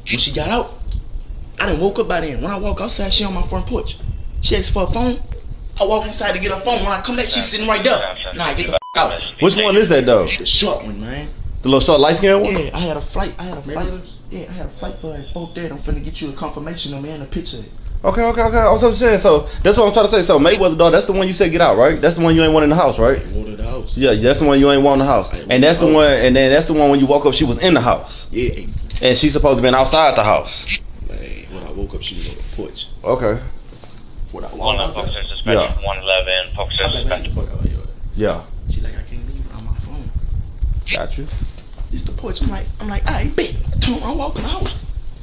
When she got out, I done woke up by then. When I walk outside, she on my front porch. She asked for a phone. I walk inside to get her phone. When I come back, she's sitting right there. Nah, get the f out. Which one is that though? The short one, man. The little short light skin one? Yeah, I had a flight. Yeah, I had a flight for us both there. I'm finna get you a confirmation of me and a picture. Okay. I was just saying, so that's what I'm trying to say. So Mayweather dog, that's the one you said get out, right? That's the one you ain't want in the house, right? I wanted the house. Yeah, that's the one you ain't want in the house. And that's the one, and then that's the one when you woke up, she was in the house. Yeah. And she's supposed to be outside the house. Man, when I woke up, she was on the porch. Okay. When I One officer suspended, Yeah. 111, officer suspended. Yeah. She like, I can't leave it on my phone. Got you. It's the porch. I'm like, alright, bet. I'm walking the house.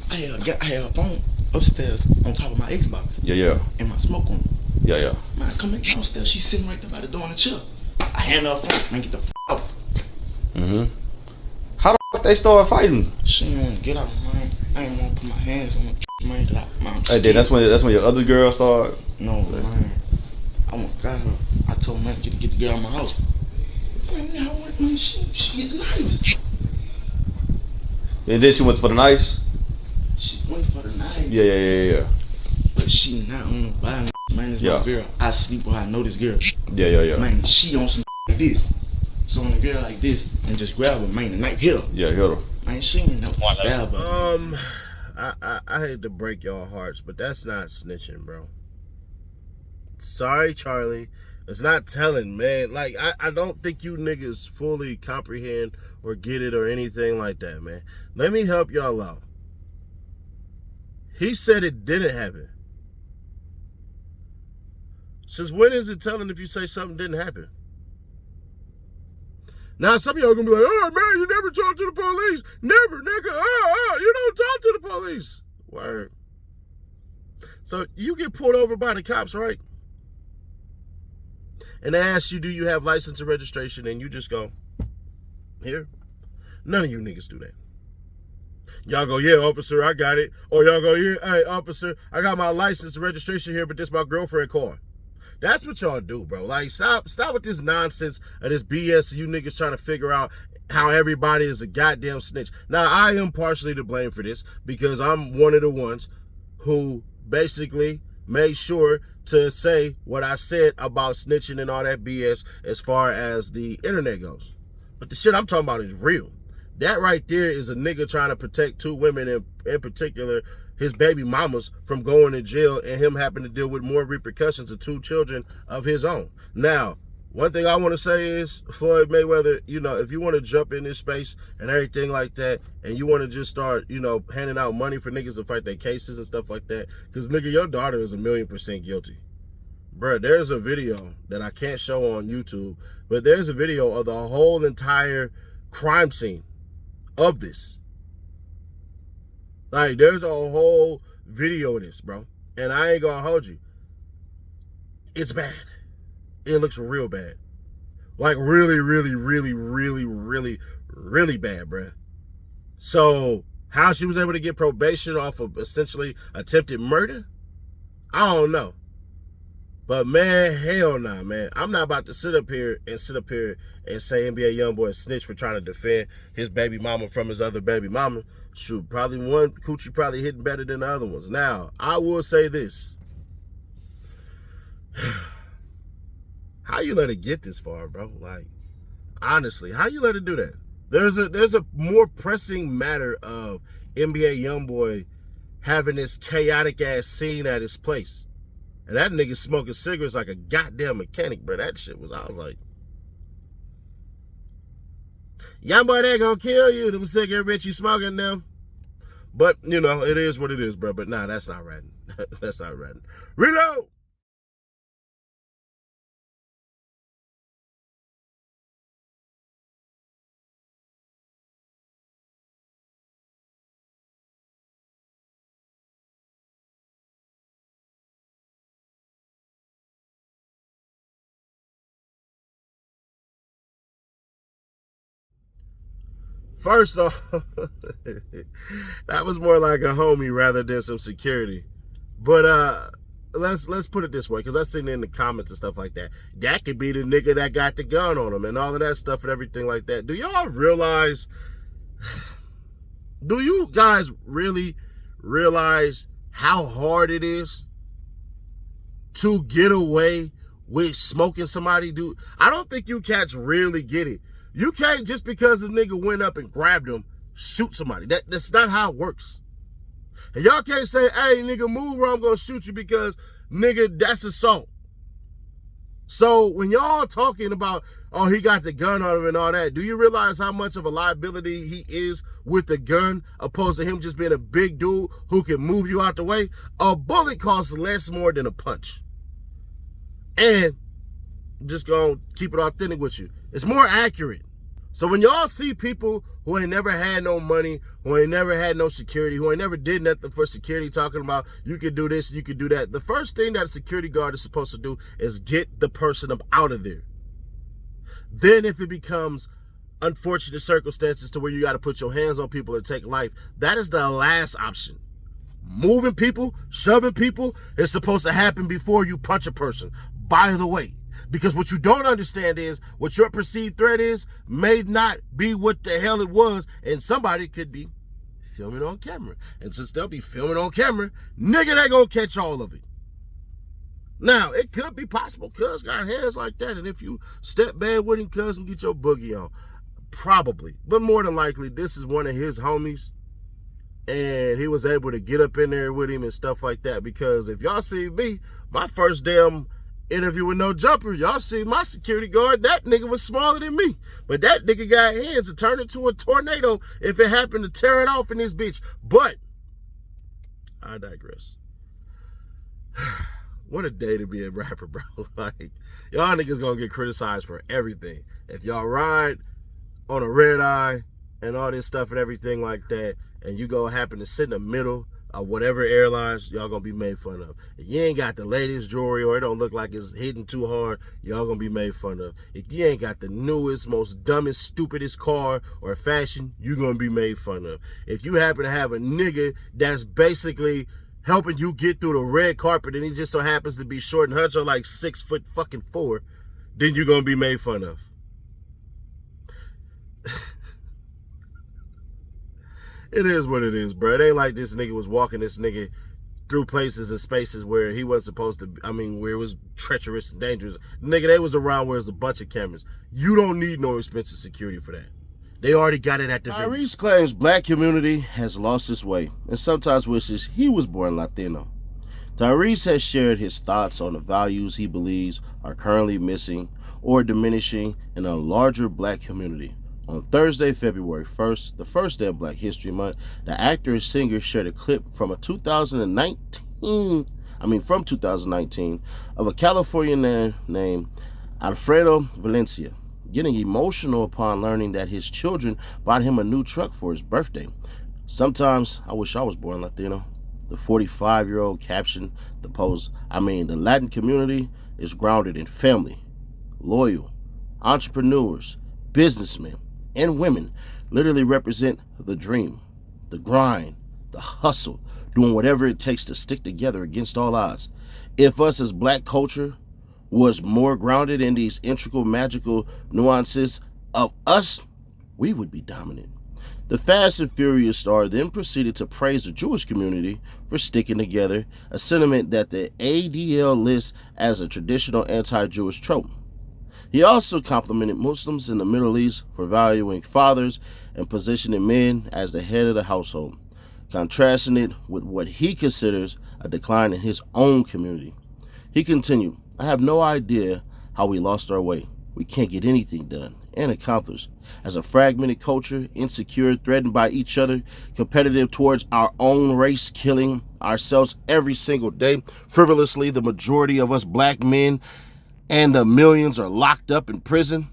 I had a phone upstairs on top of my Xbox. Yeah. And my smoke on. Yeah. Man, I come back downstairs. She's sitting right there by the door in the chair. I hand her a phone. Man, get the f out. How the fuck they start fighting? She didn't want to get out, man. I didn't want to put my hands on her, man. Man, Hey, then that's when your other girl started. No, man. I went got her. I told man get the girl out of my house. Man, she get nervous. And then she went for the nice. She went for the night. Yeah. But she not on the violence. Man, this my girl. I sleep with her. I know this girl. Yeah. Man, she on some like this. So on a girl like this and just grab her, man, the night hit her. Yeah, hit her. Man, she ain't no stab her. I hate to break y'all hearts, but that's not snitching, bro. Sorry, Charlie. It's not telling, man. Like, I don't think you niggas fully comprehend or get it or anything like that, man. Let me help y'all out. He said it didn't happen. Since when is it telling if you say something didn't happen? Now, some of y'all gonna be like, oh, man, you never talk to the police. Never, nigga. You don't talk to the police. Word. So you get pulled over by the cops, right? And they ask you, do you have license and registration? And you just go, here. None of you niggas do that. Y'all go, yeah, officer, I got it. Or y'all go, yeah, hey, officer, I got my license and registration here, but this my girlfriend car. That's what y'all do, bro. Like, stop with this nonsense of this BS you niggas trying to figure out how everybody is a goddamn snitch. Now, I am partially to blame for this because I'm one of the ones who basically made sure to say what I said about snitching and all that BS as far as the internet goes. But the shit I'm talking about is real. That right there is a nigga trying to protect two women, in particular, his baby mamas, from going to jail and him having to deal with more repercussions of two children of his own. Now, one thing I want to say is, Floyd Mayweather, you know, if you want to jump in this space and everything like that, and you want to just start, you know, handing out money for niggas to fight their cases and stuff like that, because, nigga, your daughter is 1,000,000% guilty. Bruh, there's a video that I can't show on YouTube, but there's a video of the whole entire crime scene of this. Like, there's a whole video of this, bro. And I ain't gonna hold you. It's bad. It looks real bad. Like, really bad, bruh. So, how she was able to get probation off of essentially attempted murder? I don't know. But, man, hell nah, man. I'm not about to sit up here and say NBA Youngboy is snitch for trying to defend his baby mama from his other baby mama. Shoot, probably one coochie probably hitting better than the other ones. Now, I will say this. How you let it get this far, bro? Like, honestly, how you let it do that? There's a more pressing matter of NBA Youngboy having this chaotic ass scene at his place. And that nigga smoking cigarettes like a goddamn mechanic, bro. That shit was, I was like, Youngboy, they gonna kill you, them cigarette bitch you smoking them. But, you know, it is what it is, bro. But nah, that's not right. That's not right. Reload! First off, that was more like a homie rather than some security. But let's put it this way, because I seen it in the comments and stuff like that. That could be the nigga that got the gun on him and all of that stuff and everything like that. Do y'all realize Do you guys really realize how hard it is to get away with smoking somebody? Dude, I don't think you cats really get it. You can't just because a nigga went up and grabbed him, shoot somebody. That's not how it works. And y'all can't say, hey, nigga, move or I'm gonna shoot you because, nigga, that's assault. So when y'all talking about, oh, he got the gun on him and all that, do you realize how much of a liability he is with the gun opposed to him just being a big dude who can move you out the way? A bullet costs less more than a punch. And just gonna keep it authentic with you. It's more accurate. So when y'all see people who ain't never had no money, who ain't never had no security, who ain't never did nothing for security, talking about you could do this, you could do that, the first thing that a security guard is supposed to do is get the person up out of there. Then if it becomes unfortunate circumstances to where you got to put your hands on people or take life, that is the last option. Moving people, shoving people is supposed to happen before you punch a person, by the way. Because what you don't understand is what your perceived threat is may not be what the hell it was, and somebody could be filming on camera. And since they'll be filming on camera, nigga, they gonna catch all of it. Now, it could be possible cuz got hands like that, and if you step bad with him, cuz can get your boogie on. Probably. But more than likely, this is one of his homies, and he was able to get up in there with him and stuff like that. Because if y'all see me, my first damn interview with No Jumper, y'all see my security guard, that nigga was smaller than me. But that nigga got hands to turn into a tornado if it happened to tear it off in this bitch. But I digress. What a day to be a rapper, bro. Like, y'all niggas gonna get criticized for everything. If y'all ride on a red eye and all this stuff and everything like that, and you go happen to sit in the middle of whatever airlines, y'all gonna be made fun of. If you ain't got the latest jewelry or it don't look like it's hitting too hard, y'all gonna be made fun of. If you ain't got the newest, most dumbest, stupidest car or fashion, you gonna be made fun of. If you happen to have a nigga that's basically helping you get through the red carpet and he just so happens to be short and Hunxho like 6'4", then you're gonna be made fun of. It is what it is, bro. It ain't like this nigga was walking this nigga through places and spaces where he wasn't supposed to, where it was treacherous and dangerous. Nigga, they was around where there's a bunch of cameras. You don't need no expensive security for that. They already got it at the venue. Tyrese claims black community has lost its way and sometimes wishes he was born Latino. Tyrese has shared his thoughts on the values he believes are currently missing or diminishing in a larger black community. On Thursday, February 1st, the first day of Black History Month, the actor and singer shared a clip from 2019 of a California man named Alfredo Valencia getting emotional upon learning that his children bought him a new truck for his birthday. Sometimes I wish I was born Latino. The 45-year-old captioned the post, the Latin community is grounded in family, loyal, entrepreneurs, businessmen, and women literally represent the dream, the grind, the hustle, doing whatever it takes to stick together against all odds. If us as black culture was more grounded in these integral, magical nuances of us, we would be dominant. The Fast and Furious star then proceeded to praise the Jewish community for sticking together, a sentiment that the ADL lists as a traditional anti-Jewish trope. He also complimented Muslims in the Middle East for valuing fathers and positioning men as the head of the household, contrasting it with what he considers a decline in his own community. He continued, I have no idea how we lost our way. We can't get anything done and accomplished. As a fragmented culture, insecure, threatened by each other, competitive towards our own race, killing ourselves every single day, frivolously, the majority of us black men and the millions are locked up in prison.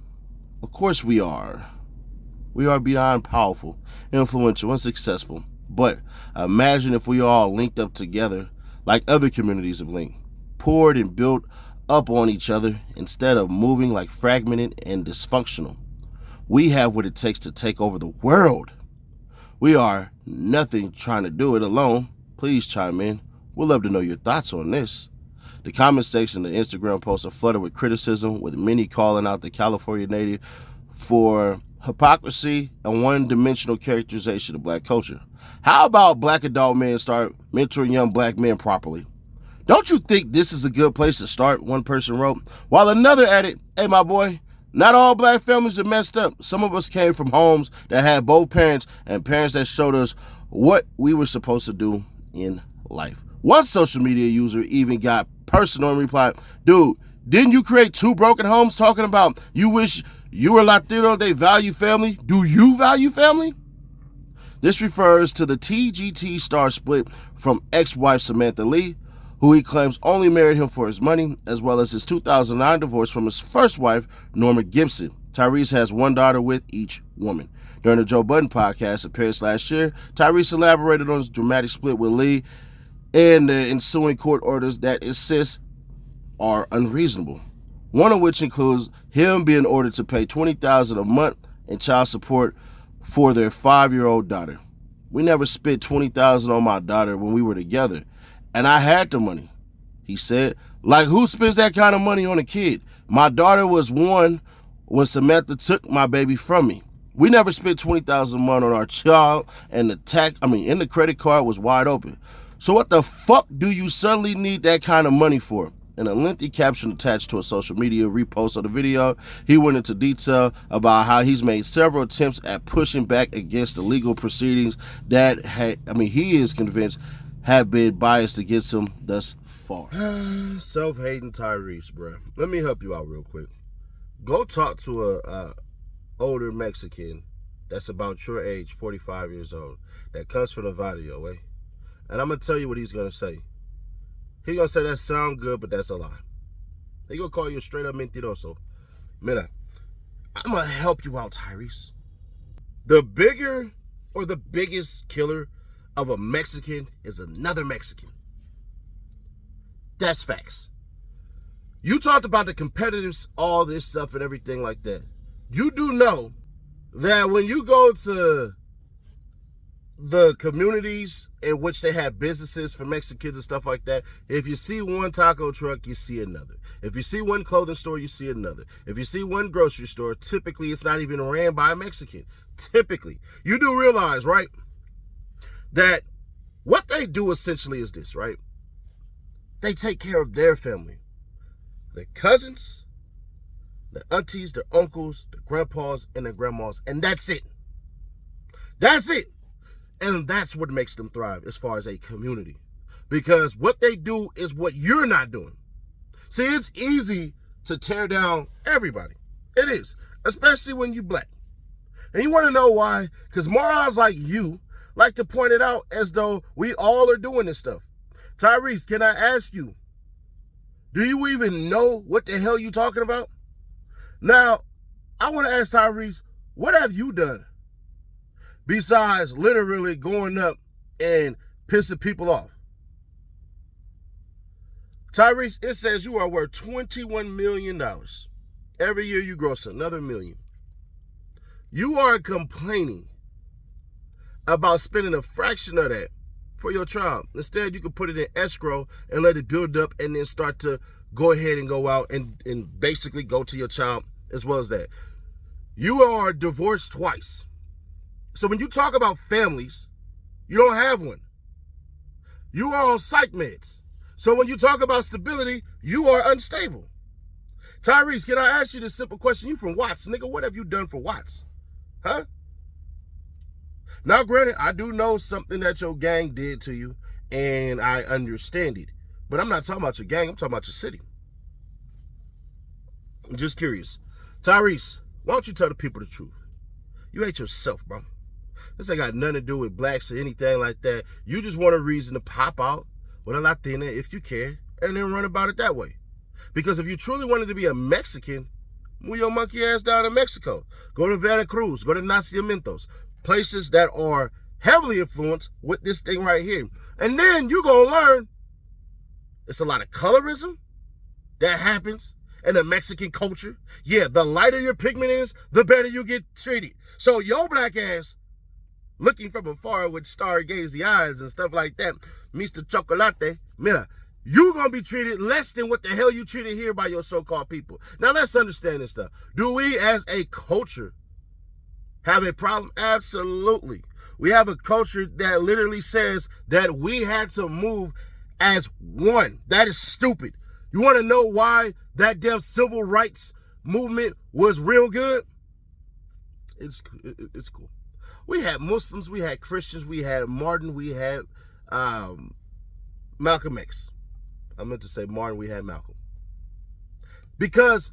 Of course we are. We are beyond powerful, influential, and successful. But imagine if we all linked up together like other communities have linked, poured and built up on each other instead of moving like fragmented and dysfunctional. We have what it takes to take over the world. We are nothing trying to do it alone. Please chime in. We'd love to know your thoughts on this. The comment section of the Instagram post are flooded with criticism, with many calling out the California native for hypocrisy, and one-dimensional characterization of black culture. How about black adult men start mentoring young black men properly? Don't you think this is a good place to start? One person wrote, while another added, hey, my boy, not all black families are messed up. Some of us came from homes that had both parents and parents that showed us what we were supposed to do in life. One social media user even got personal and replied, dude, didn't you create two broken homes talking about you wish you were Latino, they value family? Do you value family? This refers to the TGT star split from ex-wife Samantha Lee, who he claims only married him for his money, as well as his 2009 divorce from his first wife, Norma Gibson. Tyrese has one daughter with each woman. During the Joe Budden podcast appearance last year, Tyrese elaborated on his dramatic split with Lee and the ensuing court orders that insists are unreasonable. One of which includes him being ordered to pay $20,000 a month in child support for their 5-year-old daughter. We never spent $20,000 on my daughter when we were together, and I had the money, he said. Like, who spends that kind of money on a kid? My daughter was one when Samantha took my baby from me. We never spent $20,000 a month on our child, and the credit card was wide open. So what the fuck do you suddenly need that kind of money for? In a lengthy caption attached to a social media repost of the video, he went into detail about how he's made several attempts at pushing back against the legal proceedings that he is convinced have been biased against him thus far. Self-hating Tyrese, bro. Let me help you out real quick. Go talk to a older Mexican that's about your age, 45 years old, that comes from Nevada, way. And I'm going to tell you what he's going to say. He's going to say that sound good, but that's a lie. He's going to call you a straight-up mentiroso. Mira, I'm going to help you out, Tyrese. The bigger or the biggest killer of a Mexican is another Mexican. That's facts. You talked about the competitiveness, all this stuff and everything like that. You do know that when you go to the communities in which they have businesses for Mexicans and stuff like that, if you see one taco truck, you see another. If you see one clothing store, you see another. If you see one grocery store, typically it's not even ran by a Mexican. Typically. You do realize, right, that what they do essentially is this, right? They take care of their family. Their cousins, their aunties, their uncles, their grandpas, and their grandmas, and that's it. That's it. And that's what makes them thrive as far as a community. Because what they do is what you're not doing. See, it's easy to tear down everybody. It is. Especially when you're black. And you want to know why? Because morons like you like to point it out as though we all are doing this stuff. Tyrese, can I ask you, do you even know what the hell you're talking about? Now, I want to ask Tyrese, what have you done besides literally going up and pissing people off? Tyrese, it says you are worth $21 million. Every year you gross another $1 million. You are complaining about spending a fraction of that for your child. Instead, you can put it in escrow and let it build up and then start to go ahead and go out and basically go to your child as well as that. You are divorced twice. So when you talk about families, you don't have one. You are on psych meds. So when you talk about stability, you are unstable. Tyrese, can I ask you this simple question? You from Watts, nigga. What have you done for Watts? Huh? Now, granted, I do know something that your gang did to you, and I understand it. But I'm not talking about your gang. I'm talking about your city. I'm just curious. Tyrese, why don't you tell the people the truth? You hate yourself, bro. This ain't got nothing to do with blacks or anything like that. You just want a reason to pop out with a Latina if you care, and then run about it that way. Because if you truly wanted to be a Mexican, move your monkey ass down to Mexico. Go to Veracruz. Go to Nacimientos. Places that are heavily influenced with this thing right here. And then you're going to learn it's a lot of colorism that happens in the Mexican culture. Yeah, the lighter your pigment is, the better you get treated. So your black ass, looking from afar with stargazy eyes and stuff like that, Mr. Chocolate, mira, you're going to be treated less than what the hell you treated here by your so-called people. Now, let's understand this stuff. Do we, as a culture, have a problem? Absolutely. We have a culture that literally says that we had to move as one. That is stupid. You want to know why that damn civil rights movement was real good? It's cool. We had Muslims, we had Christians, we had Martin, we had Malcolm X. I meant to say Martin, we had Malcolm. Because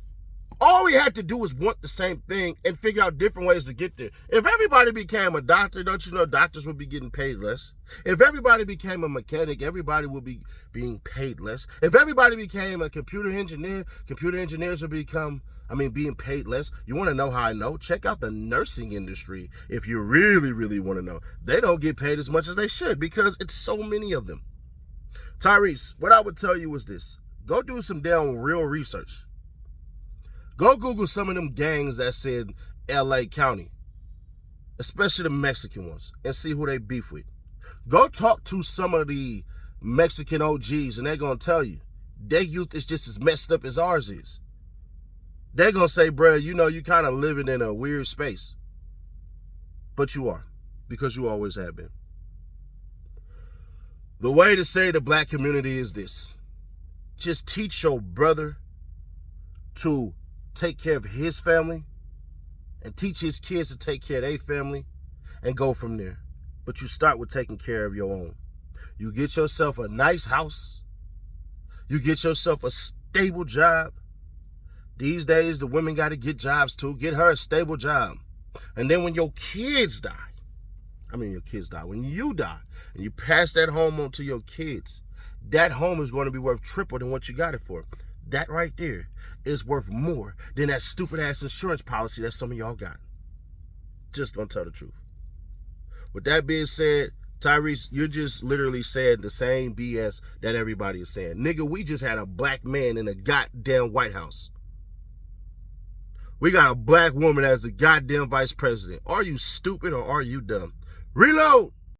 all we had to do was want the same thing and figure out different ways to get there. If everybody became a doctor, don't you know doctors would be getting paid less? If everybody became a mechanic, everybody would be being paid less. If everybody became a computer engineer, computer engineers would being paid less. You want to know how I know? Check out the nursing industry if you really, really want to know. They don't get paid as much as they should because it's so many of them. Tyrese, what I would tell you is this. Go do some damn real research. Go Google some of them gangs that's in LA County, especially the Mexican ones, and see who they beef with. Go talk to some of the Mexican OGs, and they're going to tell you their youth is just as messed up as ours is. They're going to say, bruh, you know, you kind of living in a weird space. But you are, because you always have been. The way to save the black community is this. Just teach your brother to take care of his family and teach his kids to take care of their family and go from there. But you start with taking care of your own. You get yourself a nice house. You get yourself a stable job. These days, the women got to get jobs too. Get her a stable job. And then when your kids die, when you die and you pass that home on to your kids, that home is going to be worth triple than what you got it for. That right there is worth more than that stupid ass insurance policy that some of y'all got. Just gonna tell the truth. With that being said, Tyrese, you're just literally saying the same BS that everybody is saying. Nigga, we just had a black man in a goddamn White House. We got a black woman as the goddamn vice president. Are you stupid or are you dumb? Reload!